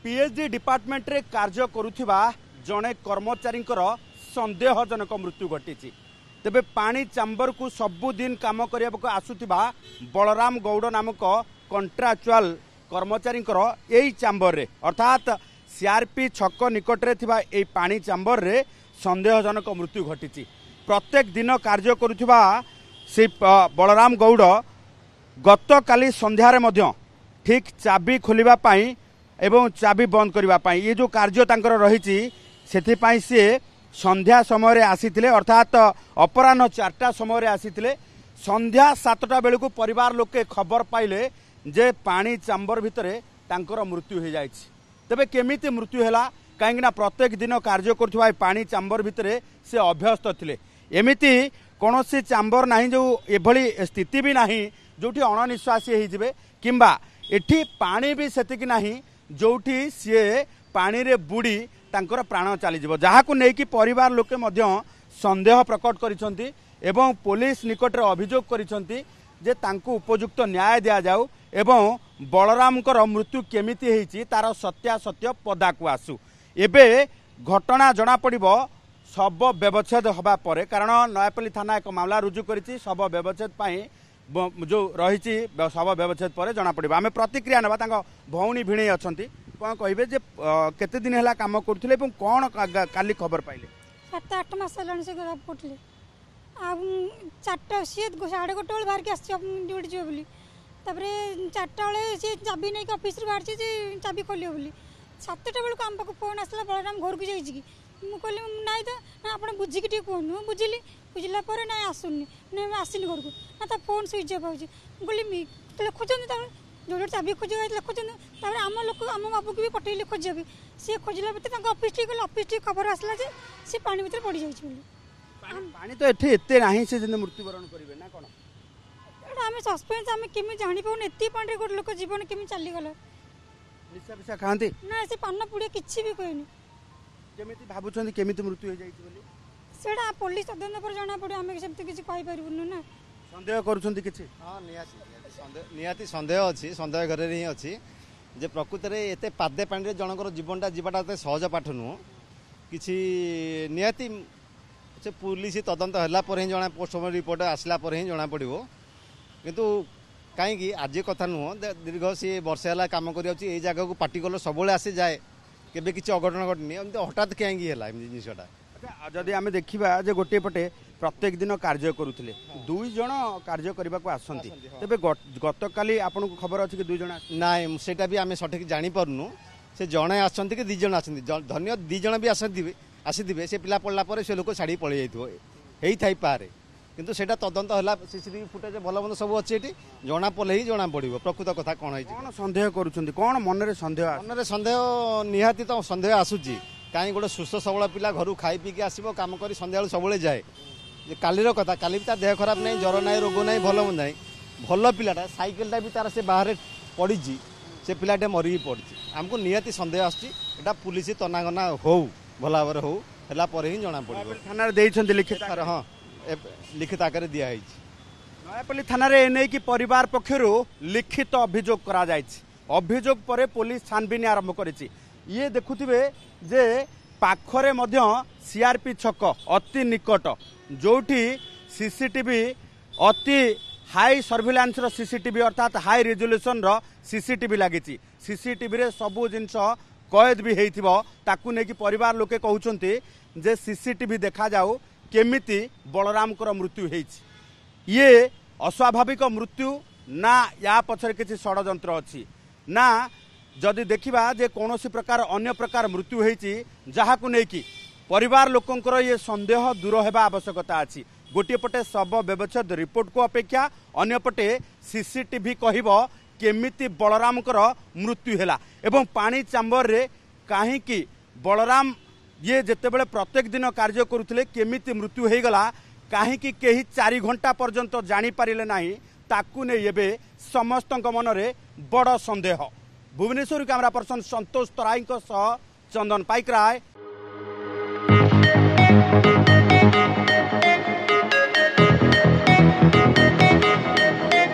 PhD department रे कार्य करुथिबा जणे कर्मचारी संदेहजनक मृत्यु घटी। तेबे पानी चैम्बर को सबुदिन काम करने आसुथिबा बलराम गौड़ नामक कंट्राक्चुअल कर्मचारी यही चैम्बर रे अर्थात सीआरपी छक निकटरे थिबा एई पानी चैम्बर रे संदेहजनक मृत्यु घटी। प्रत्येक दिन कार्य करुथिबा से बलराम गौड़ गत काली संध्यारे मध्य ठीक चाबी खोलिबा पाई एवं चाबी बंद करने ये जो कार्य तांकर रही से सी संध्या समय आसीथिले अर्थात अपराह्न 4टा समय आसीथिले। संध्या 7टा बेलू परिवार लोके खबर पाइले जे पानी चैम्बर भितरे तांकर मृत्यु हो जाए। तेबे केमिति मृत्यु हैला कहीं प्रत्येक दिन कार्य करुवा पानी चैम्बर भितरे से अभ्यस्त थिले। एमिति कौनसी चैम्बर नहीं जो एभली स्थिति भी नहीं जोठी अणनिश्वासी होइजिबे किंबा एठी पानी भी सेतिक नहीं जोठी सी पानी रे बुड़ी तांकर प्राण चली जिवो जहाकु नेकी परिवार लोके मध्य संदेह प्रकट करिसंती एवं पुलिस निकटरे अभियोग करिसंती जे तांकु उपयुक्त न्याय दिया जाऊ एवं बलरामकर मृत्यु केमिति हेची तार सत्यासत्य पदाकु आसु। एबे घटना जना पड़िबो शव व्यवच्छेद हबा परे कारण नयापल्ली थाना एक मामला रुजु करिछि शव व्यवच्छेद पाई जो रही शव व्यवच्छेद पर जना पड़े। आम प्रतिक्रिया ना भौणी भिणे अच्छा कौन कहे जे केते दिन है कम करुले कौन काली खबर पाइले 7-8 मास से पड़े 4टा सी 1:30 बेल बाहर के ड्यूटी जीव बोली 4टा बेले सी चाबी नहीं ऑफिस बाहर चाबी खोलियो बोली 7टा बेलू आम पाक फोन आसला बलराम घर को जाइए मुझे ना तो ना आप बुझिक कहूँ बुझिली बुझला ना आसुनी ना आसनी घर को ना तो फोन स्विच अफ हो कहली लिखुंत जो चाबी खोज लिखुंत आम लोक आम बाबू की भी पठेली खोजा भी सी खोजला भितर ऑफिस टी गल ऑफिस टी खबर आसला सी पानी भितर पड़ जाइए पानी तो एठे एते नाही से मृत्युवरण करेंगे ना कौन आम सस्पेन्स आम केमी जानी पाऊन एत पानी गोटे लोक जीवन केमी चलीगला निशा पिशा खाती ना से पान पुड़िया किसी भी कहनी केमिति भाबुछन केमिति मृत्यु हो जाइछि बोली सेडा पुलिस तदंत पर जाना पड़े आमे सेमति किछि कहि परिबुनु ना संदेह करूछन्ती किछि हां नियाती संदेह अछि संदेह घरे हि अछि जे प्रकृत रे एते पादे पानी रे जनकर जीवनटा जीवाटा एते सहज पाठ नु किछि नियाती से पुलिस तदंत हला पर ही जना पोस्टमार्टम रिपोर्ट आसला पर ही जना पड़िबो किंतु कहीं आज कथा नुह दीर्घ सी वर्षे है कम कर जगह को पार्टिकुलर सब आसी जाए केबे किसी अघटन घटनी हठात कहीं जिनटा। अच्छा जदि आम देखा जे गोटे पटे प्रत्येक दिन कार्य करुले 2 जन कार्य करने को आसती तेरे गत काली आपन को खबर अच्छी कि 2 जन नाई सेटा भी आम सठिक जानी पारनु से जड़े आसती कि 2 जन आसती धन्य 2 जन भी आसी से पिला पड़ला पर से लोक छाड़ी पलि जाइए थी पारे किंतु सेटा तदंत है सीसीटीवी फुटेज भल मंद सब अच्छी जना पड़े ही जना पड़ो प्रकृत कथा कौन है कौन सन्देह करुँच कौन मनरे सन्देह निहाती तो सन्देह आसूची कहीं गोटे सुस्थ सबल पिला घर खाई पीके आसो कम कर सन्ध्या सब जाए कालीर कथा काली भी देह खराब नहीं ज्वर ना रोग ना भल मंद ना भल पिलाटा सैकेलटा भी तार से बाहर पड़ी से पिलाटे मरी पड़ी आमको निहाती सन्देह आसटा पुलिस तनागना हो भल भाव हो ही जना पड़ो थाना लिखित हाँ लिखित आकार दिखाई नयापल्ली थाना एने की परिवार पक्षर लिखित अभियोग करा जायछि। अभियोग पर पुलिस छानबीन आरंभ करिछि। ये देखुथिबे जे पाखरे मध्य सीआरपी छक अति निकट जोठी सीसीटीवी अति हाई सर्विलांस रो सीसीटीवी अर्थात हाई रिजोल्यूशन रो सीसीटीवी लागिछि। सीसीटीवी रे सबु जिंस कैद भी हेइथिबो ताकू नेकी परिवार लोके कहउछन्ती जे सीसीटीवी देखा जाऊ केमिति बलराम कर मृत्यु हेइछि। ये अस्वाभाविक मृत्यु ना या पछरे किछि षडयंत्र अछि ना जदि देखिबा जे कोनोसी प्रकार अन्य प्रकार मृत्यु हेइछि जहाकु नेकी परिवार लोकंकर ये संदेह दूर हेबा आवश्यकता अछि। गोटे पटे शव व्यवच्छेद रिपोर्ट को अपेक्षा अन्य पटे सीसीटीवी कहिबो केमिति बलराम कर मृत्यु हेला एवं पानी चैम्बर रे काहेकि बलराम ये जेतेबेले प्रत्येक दिन कार्य करुले केमिति मृत्यु हो गला कहीं कहीं 4 घंटा पर्यंत जानी पारिले नाही ताकू ने एबे समस्त मनरे बड़ संदेह। भुवनेश्वर कैमरा पर्सन संतोष तराई चंदन पाइकराय।